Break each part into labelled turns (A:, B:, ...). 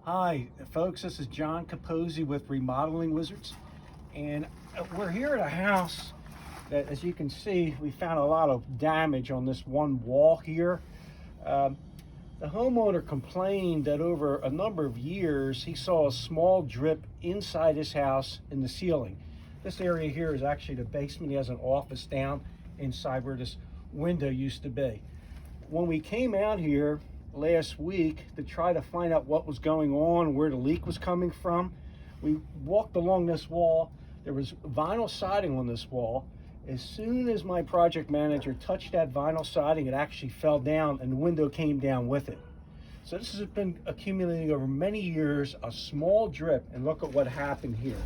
A: Hi folks, this is John Capozzi with Remodeling Wizards, and we're here at a house that, as you can see, we found a lot of damage on this one wall here. The homeowner complained that over a number of years he saw a small drip inside his house in the ceiling. This area here is actually the basement. He has an office down inside where this window used to be. When we came out here last week to try to find out what was going on, where the leak was coming from, we walked along this wall. There was vinyl siding on this wall. As soon as my project manager touched that vinyl siding, it actually fell down and the window came down with it. So this has been accumulating over many years, a small drip, and look at what happened here.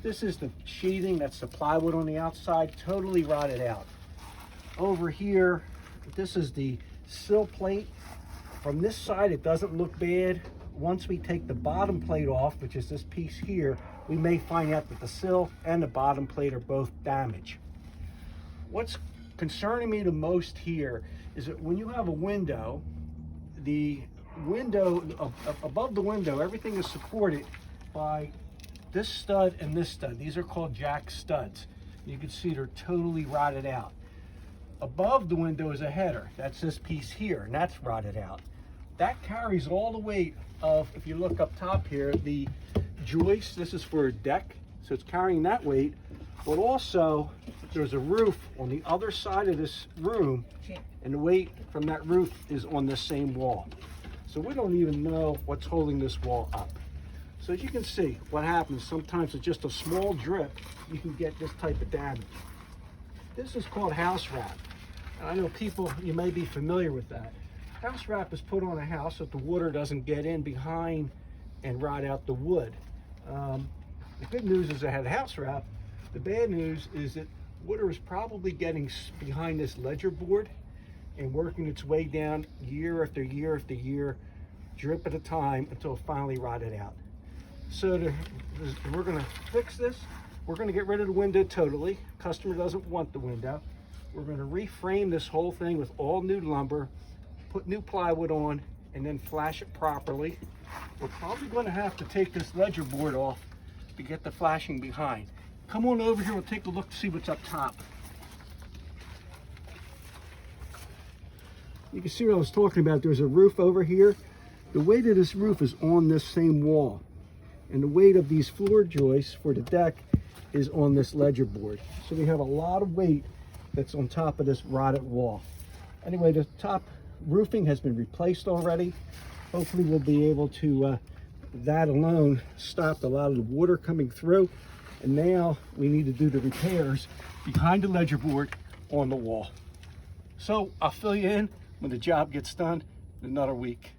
A: This is the sheathing, that's the plywood on the outside, totally rotted out. Over here, this is the sill plate. From this side, it doesn't look bad. Once we take the bottom plate off, which is this piece here, we may find out that the sill and the bottom plate are both damaged. What's concerning me the most here is that when you have a window, the window, above the window, everything is supported by this stud and this stud. These are called jack studs. You can see they're totally rotted out. Above the window is a header. That's this piece here, and that's rotted out. That carries all the weight of, if you look up top here, the joist. This is for a deck, so it's carrying that weight. But also, there's a roof on the other side of this room, and the weight from that roof is on this same wall. So we don't even know what's holding this wall up. So as you can see, what happens, sometimes it's just a small drip, you can get this type of damage. This is called house wrap. And I know people, you may be familiar with that. House wrap is put on a house so that the water doesn't get in behind and rot out the wood. The good news is I had house wrap. The bad news is that water is probably getting behind this ledger board and working its way down year after year after year, drip at a time, until it finally rotted out. So we're going to fix this. We're going to get rid of the window totally. Customer doesn't want the window. We're going to reframe this whole thing with all new lumber, put new plywood on, and then flash it properly. We're probably going to have to take this ledger board off to get the flashing behind. Come on over here, we'll take a look to see what's up top. You can see what I was talking about. There's a roof over here. The weight of this roof is on this same wall, and the weight of these floor joists for the deck is on this ledger board. So we have a lot of weight that's on top of this rotted wall. Anyway, the top roofing has been replaced already. Hopefully we'll be able to, that alone stopped a lot of the water coming through. And now we need to do the repairs behind the ledger board on the wall. So I'll fill you in when the job gets done in another week.